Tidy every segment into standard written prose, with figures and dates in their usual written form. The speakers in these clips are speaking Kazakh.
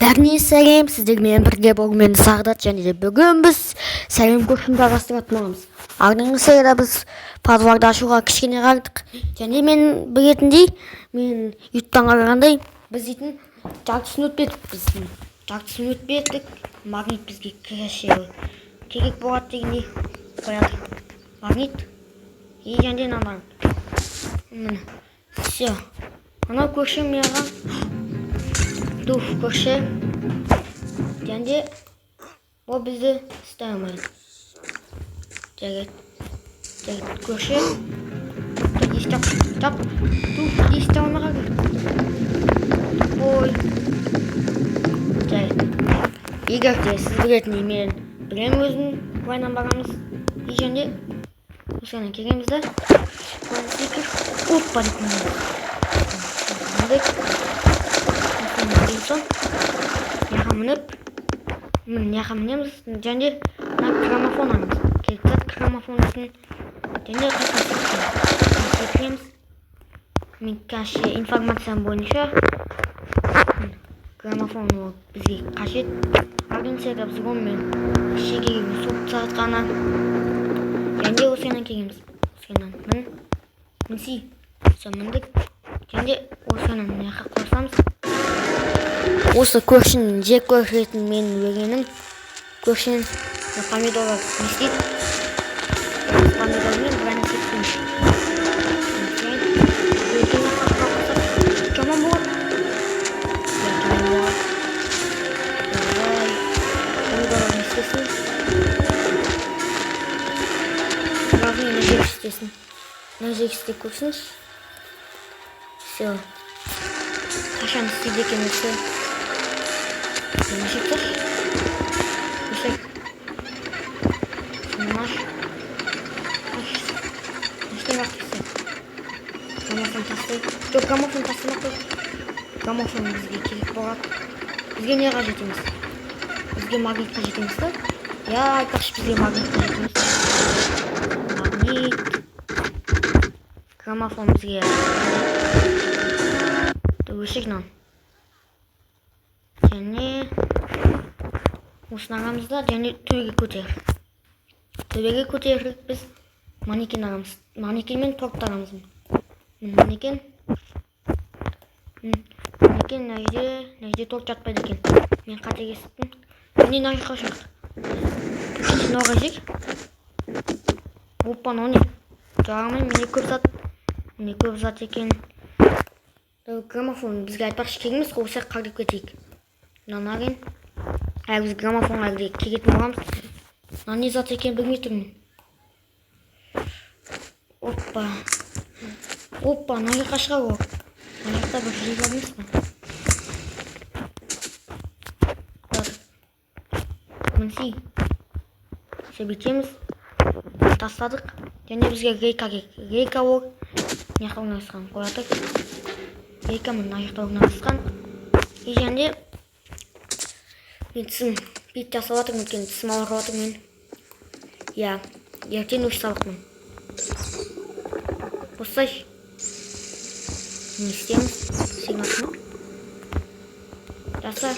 Бәріне сәлем, сіздермен бірге болумен Сағдат және де бүгін біз сәлем көшін жалғастыратын боламыз. Алдыңғы серияда біз подвалды ашуға кішкене қардық. Және мен білетіндей, мен ютубтан қарағандай, біз дейтін жартысын өтпедік. Магнит бізге керек болады дегендей қояды. Магнит и және наман. Все. Анау көші мияға дуф көші. Және ол бізді істей алмайды. Жарайды көші. Тап. Дуф есте алмаға кір. Ой. Жарайды. Егер де сіз білетіндей мен білем өзін вайнан бағамыз. И және осыған келеміз да. Опа деп Яға мінеміз. Және граммофон аламыз. Келіп граммофонысын және қайтасын. Мен кәші информациям бойынша граммофон бізге қажет. Агенцияда біз онымен шегеге соғып сағытқана. Және осыған келеміз. Осыған мінсей. Міндік. Және осыған яқа қосамыз. Осы көршінің жек көршілетін мен өренім. Көршінің помидоры не істейді? Помидормен бір әне сеттім. Жаман болады. Помидоры не істесін. Бағын нәжек істесін. Нәжек істеп көрсіңіз. Все. Қашан істейді екен осы. Нәжектір. Өсек. Наш. Нештен бақтысы. Граммофон тастай. Жоқ, граммофон тастамақ қой. Граммофон бізге керек болады. Бізге не қажет емес? Бізге магнит қажет емес та? Я айтпақшы бізге магнит қажет емес. Магнит. Граммофон бізге өшек нан. Және осыны ағамыз да және төбеге көтеріп. Төбеге көтеріп біз манекен ағамыз. Манекенмен торт ағамыз. Манекен нәжде торт жатпайды екен. Мен қатегестім. Міне нәжде шықты. Көшетін оға жек. Оппан о не? Жағамын мені көп зат. Мені көп зат екен. Граммофон бізге айтпақшы кегіміз қоғысақ қағып кетейік. Нанағын. Біз граммофонға кегетін оғамыз. Не зат екен білмей тұрмын. Оппа, нағи қашыға ол. Нағиқта бір жей бармыз ба? Мінсей. Себетеміз. Тастадық. Және бізге рейка керек. Рейка ол. Неққа орналасқан қоятық. Рейка мұн нағиқта орналасқан. И және мен тісім бет жасалатыр мүнкен. Тісім алғалатыр мен. Я, ертен өш сабықмын. Осылай. Не істейміз? Сигнатымы? Жаса.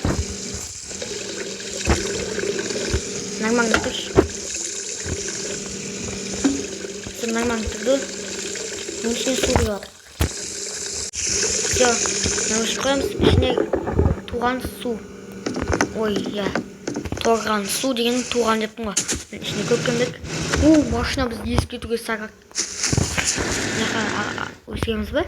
Нормально тұрш. Все нормально тұрды. Мен ішіне су құйылады. Все. Нәуіш қойымыз. Ішіне туған су. Ой, я. Торған су деген туған деппін ғой. Ішіне көпкендік. Машина біз ескетуге сағақ. Яқа өсіреміз бі?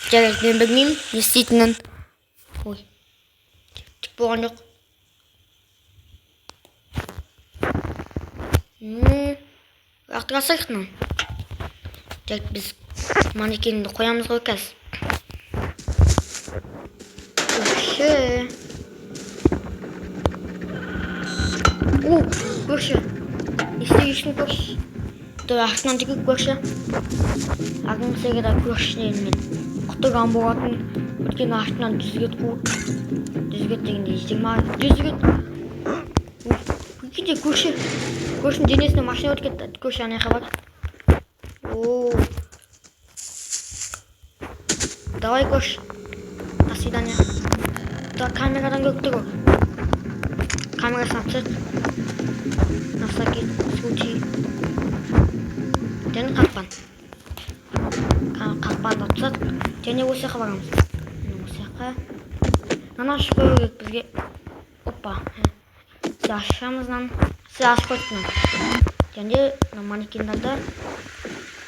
Жарайды, мен білмеймін, не істейтінін. Ой, түк болған жоқ. Ақтырасайық мұн. Жарайды, біз манекенді қоямыз ғой кәз. Көрші. Көрші. Естегі үшін көрші. Ақтынан жүгі көрші. Ағын серияда көршінен мен құттырған болатын. Өткен ақтынан дүзгет қуып. Дүзгет дегенде естегі ма? Дүзгет. Көрші. Көштің денесіне машина өтіп кетті. Көш ана жаққа бар. О. Давай, көш. До свидания. Да, камерадан көріп тұр. Камерасына түсірді. На всякий случай. Және қақпан. Қақпанды түсірді. Және осы жаққа барамыз. Осы жаққа. Мына ашып қою керек бізге. Опа. Сіз ашамыз нан. Сіз ашып қойдыңыз. Және манекендерді.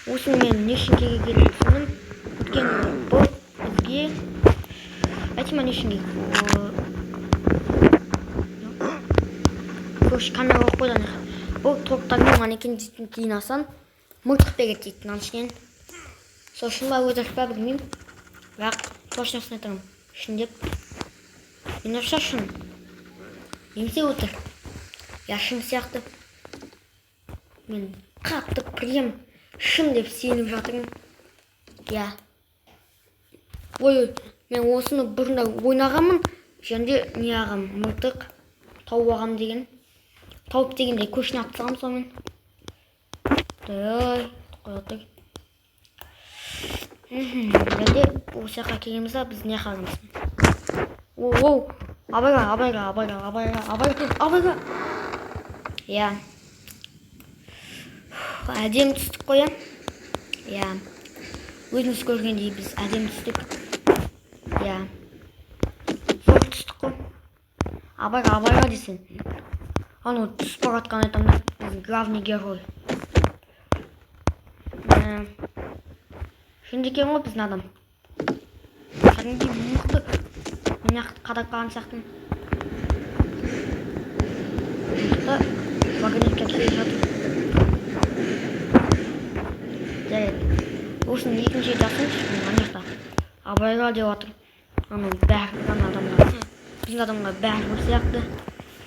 Осы мен не үшін керек екенін түсіндім. Өйткені бұл бізге айтма не үшін керек. Көш камера қойып қойдан. Бұл тоқтардың манекен дейтін кейін асан мылтық береді дейтін аншынен. Сол үшін ба өзі ашпа білмеймін. Бірақ точносын айтамын. Шын деп. Мен ашса шын. Немесе отыр. Я шын сияқты. Мен қатты прем шын деп сеніп жатырмын. Я. Ой, мен осыны бұрында ойнағанмын. Және не ағам мылтық тауып ағам деген. Тауып дегенде көшіне атсағам сонымен. Дай, қойдық. Енді осы жаққа келемізді біз не қаламыз. Оу, абайға. Я. Әдем түстік қоям. Я. Өзіміз көргендей біз әдем түстік. Я. Зор түстік қой. Абайға десен. Аны түс баратқан айтамын. Біз главный герой. Şimdi екен ғой біздің адам. Кәдімгідей мықты. Мен қадап қалған сияқтымын. Мықты вагонетке келіп жатыр. Жарайды. Осыны екінші жасыншы. Ана жақта. Абайға деп отыр. Аны бәрі адамға. Біздің адамға бәрі бір сияқты.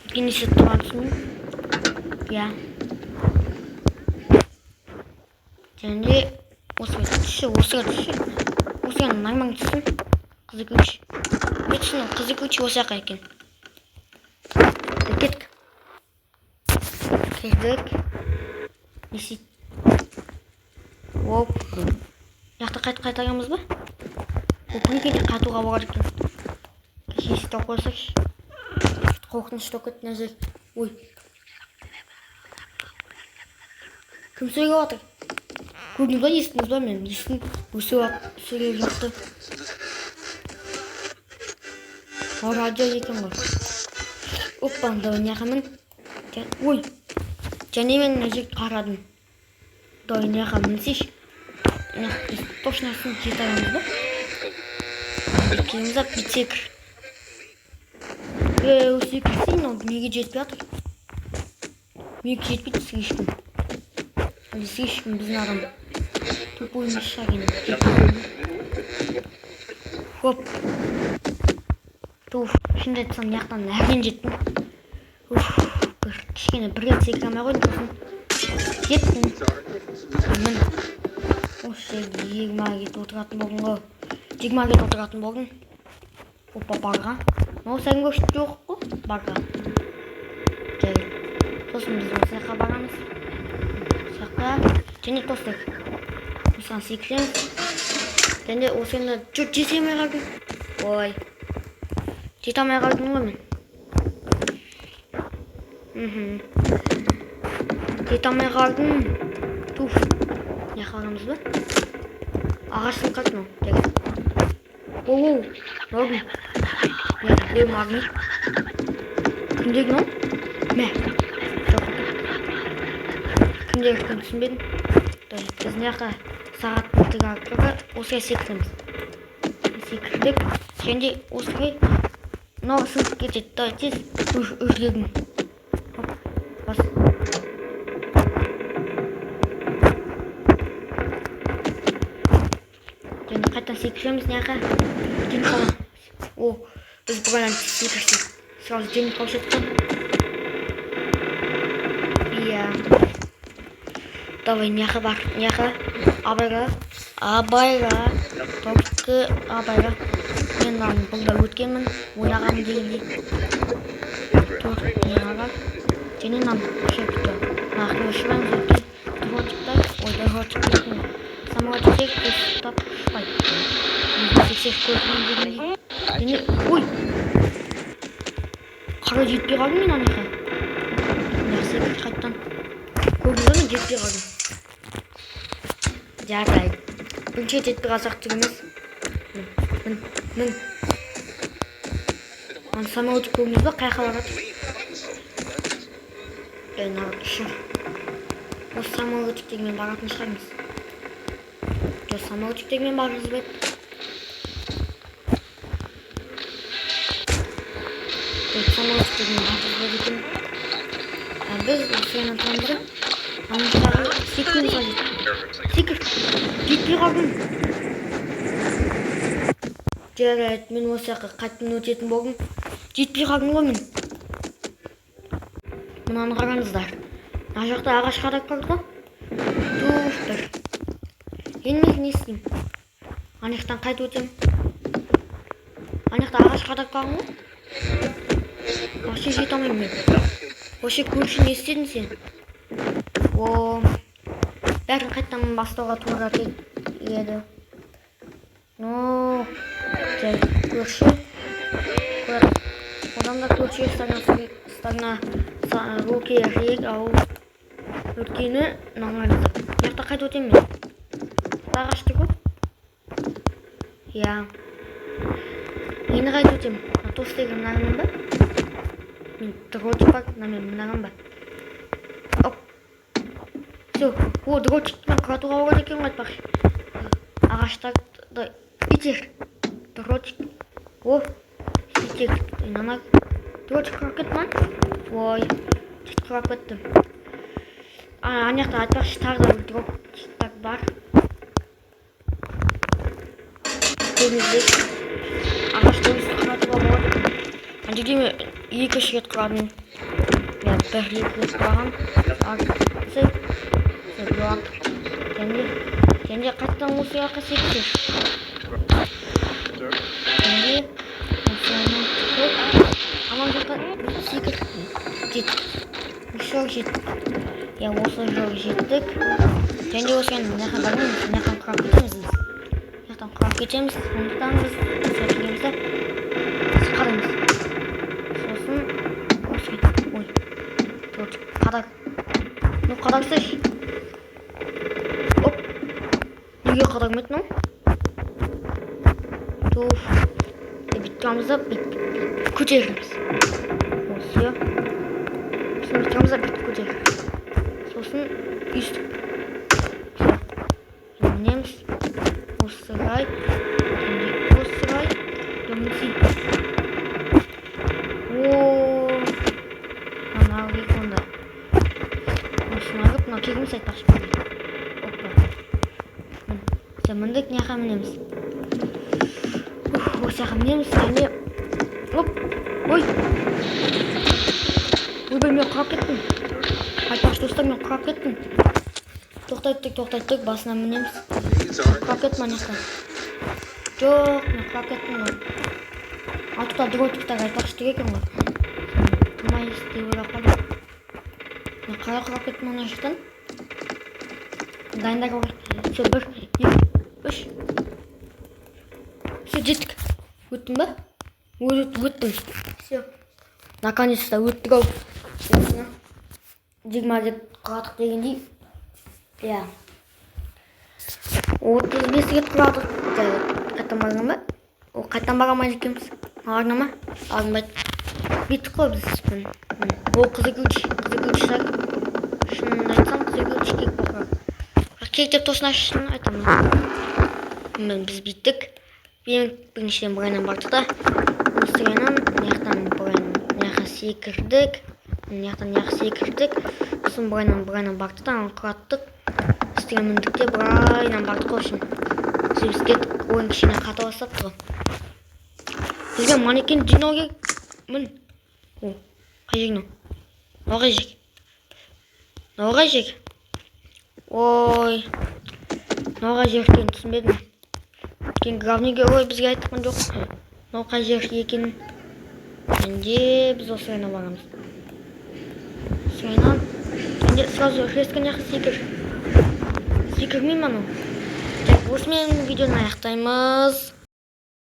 Өткен есе тұрған түсінмін. Я. Және осыға түсші. Осыға наймаң түссін. Қызы көш. Өтсінің қызы көші осы жаққа екен. Кеттік. Кеттік. Несейт. Оп. Яқты қайтарамыз ба? Бұл кенде қайтуға бағар екен. Кешесті қойсақшы. Қорқынышты өкет нәзір. Ой. Кім сөйлеп отыр? Көрдіңіз ба, естіңіз ба мен? Естің сөйлеп жатты. Радио екен ғой. Оппан, дойняқамын. Ой. Және мен нәзір қарадым. Дойняқамын сеш. Тошнасын жетарамыз ба? Келіміз ап бітсек. Өсе кетсейін, ол неге жетпей атыр? Неге жетпейді сіз ешкім. Сіз ешкім біздің адам. Тупой меша кені. Хоп. Туф, şimdi айтсам яқтан әрген жеттім. Кішкене бір рет секірамай қойдым сосын. Жеттім. Мен осы 20-ға кетіп отыратын болдым ғой. 20-ға кетіп отыратын болдым. Опа, барға. Но сән көшті жоқ қой, барға. Жарайды. Сосын біз осы жаққа барамыз. Жаққа. Және тостық. Осыған секіреміз. Және осы енді жетемей қалдым. Ой. Жетемей қалдым ғой мен. Жетемей қалдым. Туф. Не қаламыз ба? Ағашын қатын ол. Оу. Норм. Бұл магнит. Кімдегі нол? Мә. Кімдегі күн түсінбедім. Біз неққа сағат тұрға осыға секіреміз. Секірдік. Және осыға мынау сынып кетеді. Тез үрлегім. Бас. Және қайтан секіреміз неққа. Ден қала. О. Біз бұғайдан секірсек. Сразу жемін қаушеттім. Иә. Давай неққа бар. Неққа. Абайға. Тоқы абайға. Мен бұлда өткенмін. Ойнағам дегендей. Тоқ неғаға. Және нам шепті. Arkadaşlarımız öteki дротиктар, ой, дротик дейтін самолет тек ұстап ұшпайды. Тексеріп көрген дегенде. Ой! Қара жетпей қалдым мен анеқа. Нәрсе қайттан. Көргіземін жетпей қалдым. Жарайды. Бірінші жетпей қалсақ түк емес. Мін. Аны самолет көрдіңіз ба? Қай қалаға жатыр? Үшін. Осы самолетиктермен баратын шығармыз. Жоқ, самолетиктермен барғыз бет. Самолетиктермен барғыз бет екен. Біз осыған атырандыры. Анықтағы секунд қажет. Секунд. Жетпей қалдым. Жарайды, мен осы қайтын өтетін болдым. Жетпей қалдым ғой мен. Мынаны қараңыздар. Мына жақта ағаш қадап қалды ғой. Туфтыр. Енді не істеймін? Анықтан қайтып өтемін. Анықта ағаш қадап қалдым ғой. Вообще жете алмаймын мен. Вообще көрші не істедің сен? Бәрін қайттан бастауға тура еді. Көрші. Одан да көрші стагна руки рек ау өткені наңғанызды. Яқта қайт өтем мен. Ағашты көп. Я. Енді қайт өтем. Тостегі мұнағынан ба? Мен дротик бар. Мен мұнаған ба? Оп. Все. Дротикпен құратуға оғат екен қайтпақ. Ағаштарды итер. Дротик. Итер. Инамақ. Дротик құрап кетмін. Ой. Чет құрап кеттім. Анияқта айтпақшы тағы да дротиктар бар. Көріңіздер. Ағашты өсті құратуға болады. Әндеге мен екі шет құрадым. Бір екі құраған. Ағасы. Кенде қайттан осы яққа секітер. Кенде осыяның тұқып. Аман жаққа секіт. Жеттік. Еще жеттік. Осы жол жеттік. Кенде осыяның мынаяқан бармаймыз. Мынаяқан құрап кетеміз. Мынаяқтан құрап кетеміз. Сондықтан біз сөйтігемізді қараймыз. Сосын осы ой. Қадар. Ну қадарсыз. Неге қадағмайды мұн? Туф. Биткамызда көтеріміз. Осы. Сосын биткамызда көтеріміз. Сосын үстік. Емінеміз. Осы рай. Осы рай. Емінсей. Мынау еконда. Осыны ағып, мынау кегіміз айтпақшы бәрі. Міндік неға мінеміз. Осыға мінеміз. Және... Оп! Ой! Ойбай, мен құрап кеттім. Айтпақшы достар, мен құрап кеттім. Тоқтайттық, басына мінеміз. Құрап кеттім анияқтан. Жоқ, мен құрап кеттім ғой. Алтықта дротиктар айтпақшы түр екен ғой. Тумай істей ойлап қалдым. Мен қалай құрап кеттім анияқтан. Дайындар ғой. Все, бір, екі. Үш. Все, жеттік. Өттім ба? Өттім. Все. Наконец-то өттік ау. 20 деп құрадық дегендей. Я. 35 рет құрадық. Қайттан барған ба? Қайттан барамайды екенбіз. Ағырна ма? Ағырмайды. Беттік қой біз. Ол қызығылыш шар. Шынын айтсам қызығылыш кек боқырады. Керек деп тосын ашышын айтамын. Біз биттік. Біріншіден бұрайнан бардық та. Осырайнан неяқтан неяқа секірдік. Неяқа секірдік. Сосын бұрайнан бардық та. Құраттық. Үстіге міндік те бұрайнан бардық қошын. Сөз кеттік. Ойын кішіне қата бастапты ғой. Бізге манекен жинау керек. Мін. Қай жек нау? Науғай жек. Науғай жек. Ой. Науға жер екенін түсінбедім. Кен главный герой бізге айтқан жоқ. Науға жер екенін. Енді біз осы ойына барамыз. Осырайнан Енді сразу жесткін яқы секірмей ма ну? Так, осымен видеоны аяқтаймыз.